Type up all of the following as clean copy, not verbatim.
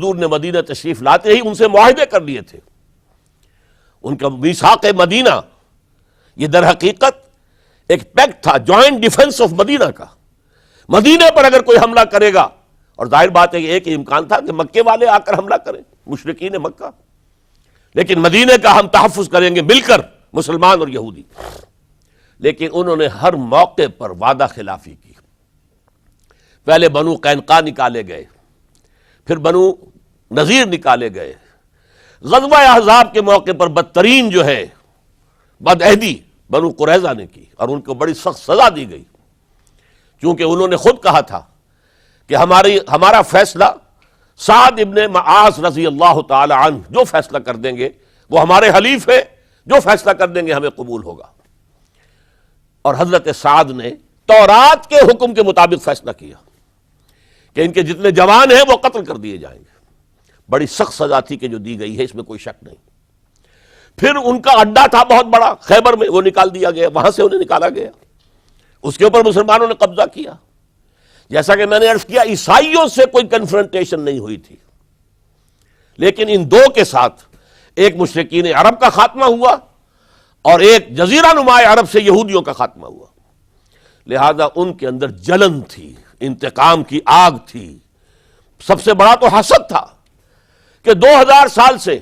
حضور نے مدینہ تشریف لاتے ہی ان سے معاہدے کر لیے تھے. ان کا میثاق مدینہ یہ در حقیقت ایک پیکٹ تھا جوائنٹ ڈیفنس آف مدینہ کا. مدینہ پر اگر کوئی حملہ کرے گا، اور ظاہر بات ہے کہ ایک امکان تھا کہ مکے والے آ کر حملہ کریں، مشرکین مکہ، لیکن مدینہ کا ہم تحفظ کریں گے مل کر، مسلمان اور یہودی. لیکن انہوں نے ہر موقع پر وعدہ خلافی کی. پہلے بنو قینقاع نکالے گئے، پھر بنو نذیر نکالے گئے. غزوہ احزاب کے موقع پر بدترین جو ہے بدعہدی بنو قریظہ نے کی، اور ان کو بڑی سخت سزا دی گئی، چونکہ انہوں نے خود کہا تھا کہ ہمارا فیصلہ سعد ابن معاذ رضی اللہ تعالی عنہ جو فیصلہ کر دیں گے وہ ہمارے حلیف ہے، جو فیصلہ کر دیں گے ہمیں قبول ہوگا. اور حضرت سعد نے تورات کے حکم کے مطابق فیصلہ کیا کہ ان کے جتنے جوان ہیں وہ قتل کر دیے جائیں گے. بڑی سخت سزا تھی کہ جو دی گئی ہے، اس میں کوئی شک نہیں. پھر ان کا اڈا تھا بہت بڑا خیبر میں، وہ نکال دیا گیا، وہاں سے انہیں نکالا گیا. اس کے اوپر مسلمانوں نے قبضہ کیا. جیسا کہ میں نے عرض کیا، عیسائیوں سے کوئی کنفرنٹیشن نہیں ہوئی تھی، لیکن ان دو کے ساتھ ایک مشرکین عرب کا خاتمہ ہوا اور ایک جزیرہ نما عرب سے یہودیوں کا خاتمہ ہوا. لہذا ان کے اندر جلن تھی، انتقام کی آگ تھی. سب سے بڑا تو حسد تھا کہ 2000 سال سے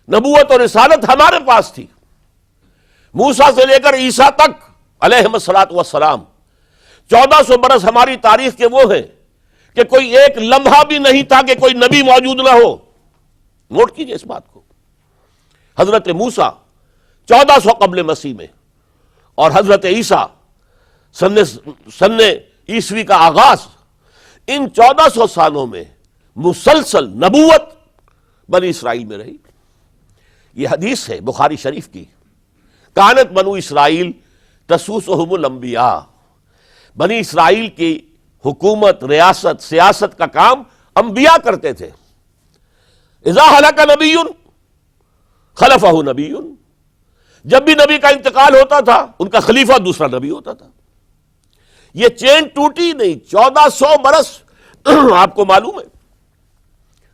نبوت اور رسالت ہمارے پاس تھی. موسیٰ سے لے کر عیسیٰ تک علیہ الصلوۃ والسلام 1400 برس ہماری تاریخ کے وہ ہیں کہ کوئی ایک لمحہ بھی نہیں تھا کہ کوئی نبی موجود نہ ہو. نوٹ کیجئے اس بات کو. حضرت موسیٰ 1400 قبل مسیح میں اور حضرت عیسیٰ سن عیسوی کا آغاز، ان 1400 سالوں میں مسلسل نبوت بنی اسرائیل میں رہی. یہ حدیث ہے بخاری شریف کی، کانت بنو اسرائیل تسوسہم الانبیاء. بنی اسرائیل کی حکومت، ریاست، سیاست کا کام انبیاء کرتے تھے. اذا ہلک نبی خلفہ نبی، جب بھی نبی کا انتقال ہوتا تھا ان کا خلیفہ دوسرا نبی ہوتا تھا. یہ چین ٹوٹی نہیں. 1400 برس آپ کو معلوم ہے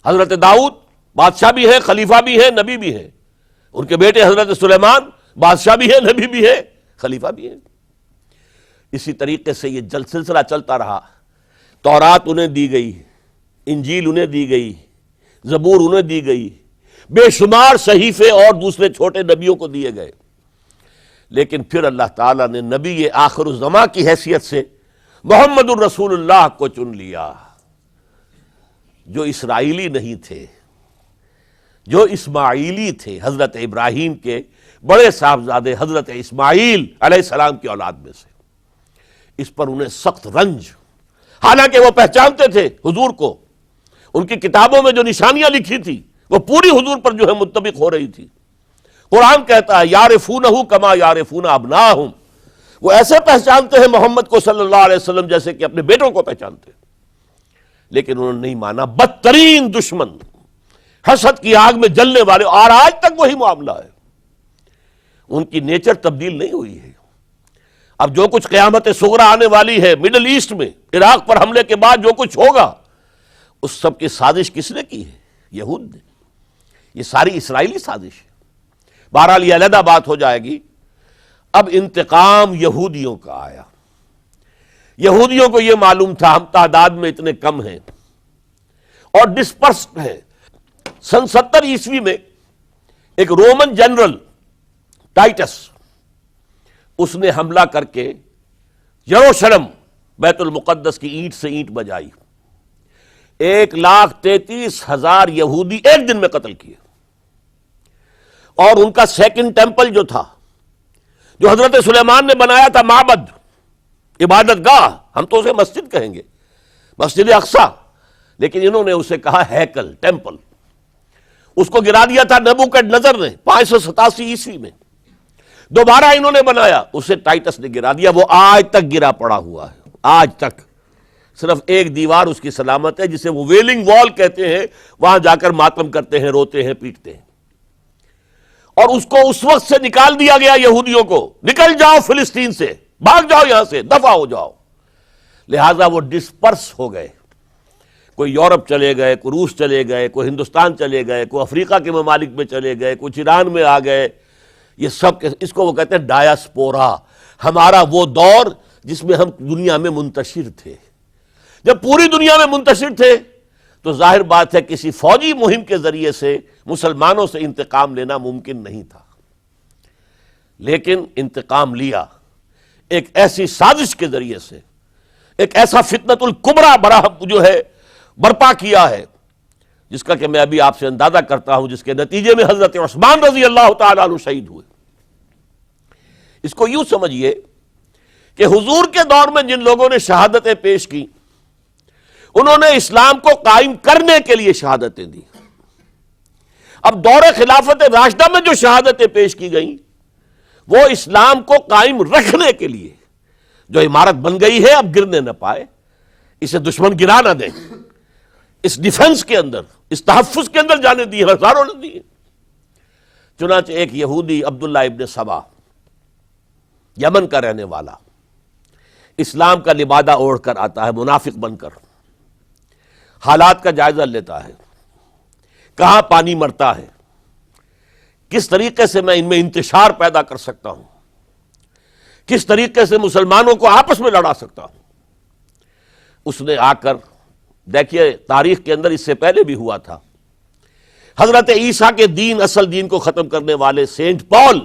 حضرت داؤد بادشاہ بھی ہے، خلیفہ بھی ہے، نبی بھی ہے. ان کے بیٹے حضرت سلیمان بادشاہ بھی ہے، نبی بھی ہے، خلیفہ بھی ہے. اسی طریقے سے یہ سلسلہ چلتا رہا. تورات انہیں دی گئی، انجیل انہیں دی گئی، زبور انہیں دی گئی، بے شمار صحیفے اور دوسرے چھوٹے نبیوں کو دیے گئے. لیکن پھر اللہ تعالیٰ نے نبی آخر الزماں کی حیثیت سے محمد الرسول اللہ کو چن لیا، جو اسرائیلی نہیں تھے، جو اسماعیلی تھے. حضرت ابراہیم کے بڑے صاحبزادے حضرت اسماعیل علیہ السلام کی اولاد میں سے. اس پر انہیں سخت رنج، حالانکہ وہ پہچانتے تھے حضور کو. ان کی کتابوں میں جو نشانیاں لکھی تھی وہ پوری حضور پر جو ہے مطابق ہو رہی تھی. قرآن کہتا ہے یعرفونہ کما یعرفون ابناءہم، وہ ایسے پہچانتے ہیں محمد کو صلی اللہ علیہ وسلم جیسے کہ اپنے بیٹوں کو پہچانتے. لیکن انہوں نے نہیں مانا. بدترین دشمن، حسد کی آگ میں جلنے والے، اور آج تک وہی معاملہ ہے. ان کی نیچر تبدیل نہیں ہوئی ہے. اب جو کچھ قیامت صغریٰ آنے والی ہے مڈل ایسٹ میں، عراق پر حملے کے بعد جو کچھ ہوگا، اس سب کی سازش کس نے کی ہے؟ یہود نے. یہ ساری اسرائیلی سازش ہے. بہرحال یہ علیحدہ بات ہو جائے گی. اب انتقام یہودیوں کا آیا. یہودیوں کو یہ معلوم تھا ہم تعداد میں اتنے کم ہیں اور ڈسپرسڈ ہیں. سن 70 عیسوی میں ایک رومن جنرل ٹائٹس، اس نے حملہ کر کے یروشلم بیت المقدس کی اینٹ سے اینٹ بجائی. 1,33,000 یہودی ایک دن میں قتل کیے. اور ان کا سیکنڈ ٹیمپل جو تھا، جو حضرت سلیمان نے بنایا تھا، معبد، عبادت گاہ، ہم تو اسے مسجد کہیں گے، مسجد اقصی، لیکن انہوں نے اسے کہا ہیکل، ٹیمپل. اس کو گرا دیا تھا نبوکڈنضر نے 587 عیسوی میں. دوبارہ انہوں نے بنایا، اسے ٹائٹس نے گرا دیا. وہ آج تک گرا پڑا ہوا ہے، آج تک. صرف ایک دیوار اس کی سلامت ہے جسے وہ ویلنگ وال کہتے ہیں. وہاں جا کر ماتم کرتے ہیں، روتے ہیں، پیٹتے ہیں. اور اس کو اس وقت سے نکال دیا گیا یہودیوں کو، نکل جاؤ فلسطین سے، بھاگ جاؤ یہاں سے، دفع ہو جاؤ. لہذا وہ ڈسپرس ہو گئے. کوئی یورپ چلے گئے، کوئی روس چلے گئے، کوئی ہندوستان چلے گئے، کوئی افریقہ کے ممالک میں چلے گئے، کچھ ایران میں آ گئے. یہ سب اس کو وہ کہتے ہیں ڈایاسپورا، ہمارا وہ دور جس میں ہم دنیا میں منتشر تھے. جب پوری دنیا میں منتشر تھے تو ظاہر بات ہے کسی فوجی مہم کے ذریعے سے مسلمانوں سے انتقام لینا ممکن نہیں تھا، لیکن انتقام لیا ایک ایسی سازش کے ذریعے سے، ایک ایسا فتنۃ الکبریٰ جو ہے برپا کیا ہے، جس کا کہ میں ابھی آپ سے اندازہ کرتا ہوں، جس کے نتیجے میں حضرت عثمان رضی اللہ تعالیٰ عنہ شہید ہوئے. اس کو یوں سمجھیے کہ حضور کے دور میں جن لوگوں نے شہادتیں پیش کی، انہوں نے اسلام کو قائم کرنے کے لیے شہادتیں دی. اب دور خلافت راشدہ میں جو شہادتیں پیش کی گئیں وہ اسلام کو قائم رکھنے کے لیے، جو عمارت بن گئی ہے اب گرنے نہ پائے، اسے دشمن گرا نہ دیں، اس ڈیفنس کے اندر، اس تحفظ کے اندر جانے دی، ہزاروں نے دی. چنانچہ ایک یہودی عبداللہ ابن سبا، یمن کا رہنے والا، اسلام کا لبادہ اوڑھ کر آتا ہے منافق بن کر، حالات کا جائزہ لیتا ہے، کہاں پانی مرتا ہے، کس طریقے سے میں ان میں انتشار پیدا کر سکتا ہوں، کس طریقے سے مسلمانوں کو آپس میں لڑا سکتا ہوں. اس نے آ کر، دیکھیے تاریخ کے اندر اس سے پہلے بھی ہوا تھا، حضرت عیسیٰ کے دین، اصل دین کو ختم کرنے والے سینٹ پال،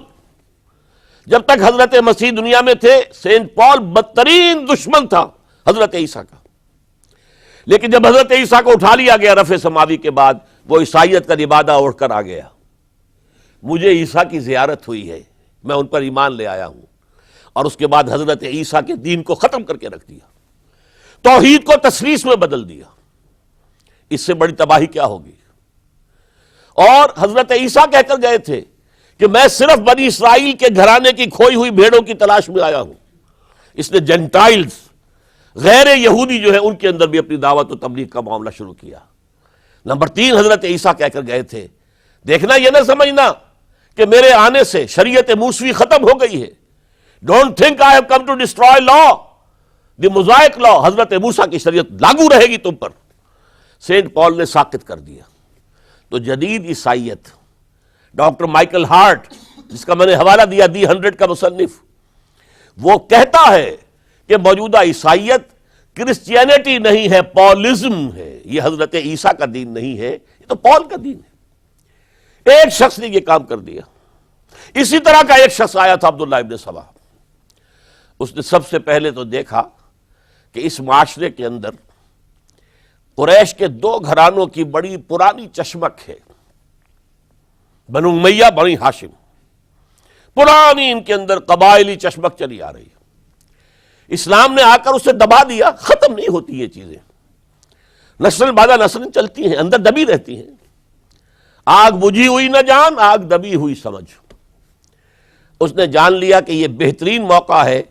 جب تک حضرت مسیح دنیا میں تھے سینٹ پال بدترین دشمن تھا حضرت عیسیٰ کا. لیکن جب حضرت عیسیٰ کو اٹھا لیا گیا رفع سماوی کے بعد، وہ عیسائیت کا لبادہ اوڑھ کر آ گیا. مجھے عیسیٰ کی زیارت ہوئی ہے، میں ان پر ایمان لے آیا ہوں، اور اس کے بعد حضرت عیسیٰ کے دین کو ختم کر کے رکھ دیا، توحید کو تثلیث میں بدل دیا. اس سے بڑی تباہی کیا ہوگی؟ اور حضرت عیسیٰ کہہ کر گئے تھے کہ میں صرف بنی اسرائیل کے گھرانے کی کھوئی ہوئی بھیڑوں کی تلاش میں آیا ہوں. اس نے جینٹائلز، غیر یہودی جو ہے، ان کے اندر بھی اپنی دعوت و تبلیغ کا معاملہ شروع کیا. نمبر 3 حضرت عیسیٰ کہہ کر گئے تھے، دیکھنا یہ نہ سمجھنا کہ میرے آنے سے شریعت موسوی ختم ہو گئی ہے. Don't think I have come to destroy law, the Mosaic law, حضرت موسیٰ کی شریعت لاگو رہے گی تم پر. سینٹ پال نے ساکت کر دیا. تو جدید عیسائیت، ڈاکٹر مائیکل ہارٹ، جس کا میں نے حوالہ دیا دی 100 کا مصنف، وہ کہتا ہے کہ موجودہ عیسائیت کرسچینٹی نہیں ہے، پالزم ہے. یہ حضرت عیسیٰ کا دین نہیں ہے، یہ تو پال کا دین ہے. ایک شخص نے یہ کام کر دیا. اسی طرح کا ایک شخص آیا تھا عبداللہ ابن سبا. اس نے سب سے پہلے تو دیکھا کہ اس معاشرے کے اندر قریش کے 2 گھرانوں کی بڑی پرانی چشمک ہے، بنو امیہ، بنی ہاشم. پرانی ان کے اندر قبائلی چشمک چلی آ رہی ہے. اسلام نے آ کر اسے دبا دیا. ختم نہیں ہوتی یہ چیزیں، نسل بعد نسل چلتی ہیں، اندر دبی رہتی ہیں. آگ بجھی ہوئی نہ جان، آگ دبی ہوئی سمجھ. اس نے جان لیا کہ یہ بہترین موقع ہے،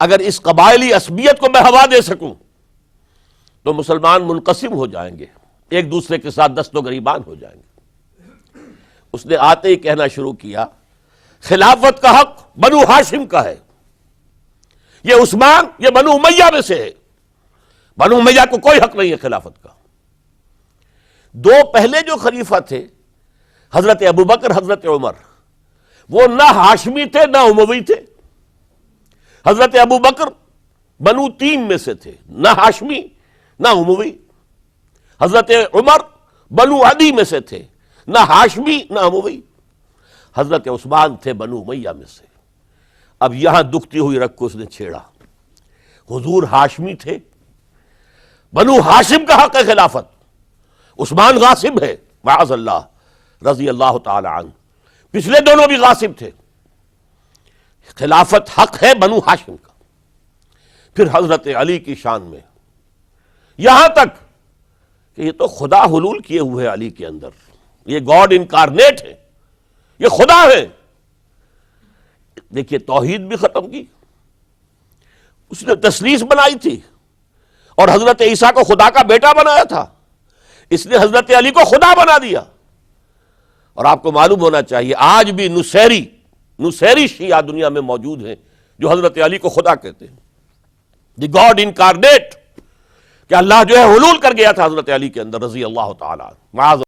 اگر اس قبائلی عصبیت کو میں ہوا دے سکوں تو مسلمان منقسم ہو جائیں گے، ایک دوسرے کے ساتھ دست و گریبان ہو جائیں گے. اس نے آتے ہی کہنا شروع کیا، خلافت کا حق بنو ہاشم کا ہے. یہ عثمان، یہ بنو امیہ میں سے ہے، بنو امیہ کو کوئی حق نہیں ہے خلافت کا. 2 پہلے جو خلیفہ تھے، حضرت ابوبکر، حضرت عمر، وہ نہ ہاشمی تھے نہ اموی تھے. حضرت ابوبکر بنو تیم میں سے تھے، نہ ہاشمی نہ اموی. حضرت عمر بنو عدی میں سے تھے، نہ ہاشمی نہ اموی. حضرت عثمان تھے بنو امیہ میں سے. اب یہاں دکھتی ہوئی رگ کو اس نے چھیڑا. حضور ہاشمی تھے، بنو ہاشم کا حق ہے خلافت، عثمان غاصب ہے معاذ اللہ رضی اللہ تعالی عنہ. پچھلے دونوں بھی غاصب تھے. خلافت حق ہے بنو ہاشم کا. پھر حضرت علی کی شان میں، یہاں تک کہ یہ تو خدا حلول کیے ہوئے علی کے اندر، یہ گاڈ انکارنیٹ ہے، یہ خدا ہے. دیکھیے توحید بھی ختم کی، اس نے تثلیث بنائی تھی، اور حضرت عیسیٰ کو خدا کا بیٹا بنایا تھا. اس نے حضرت علی کو خدا بنا دیا. اور آپ کو معلوم ہونا چاہیے آج بھی نصیری شیعہ دنیا میں موجود ہیں جو حضرت علی کو خدا کہتے ہیں، دی گاڈ انکارنیٹ، کہ کہ اللہ جو ہے حلول کر گیا تھا حضرت علی کے اندر رضی اللہ تعالی عنہ، معاذ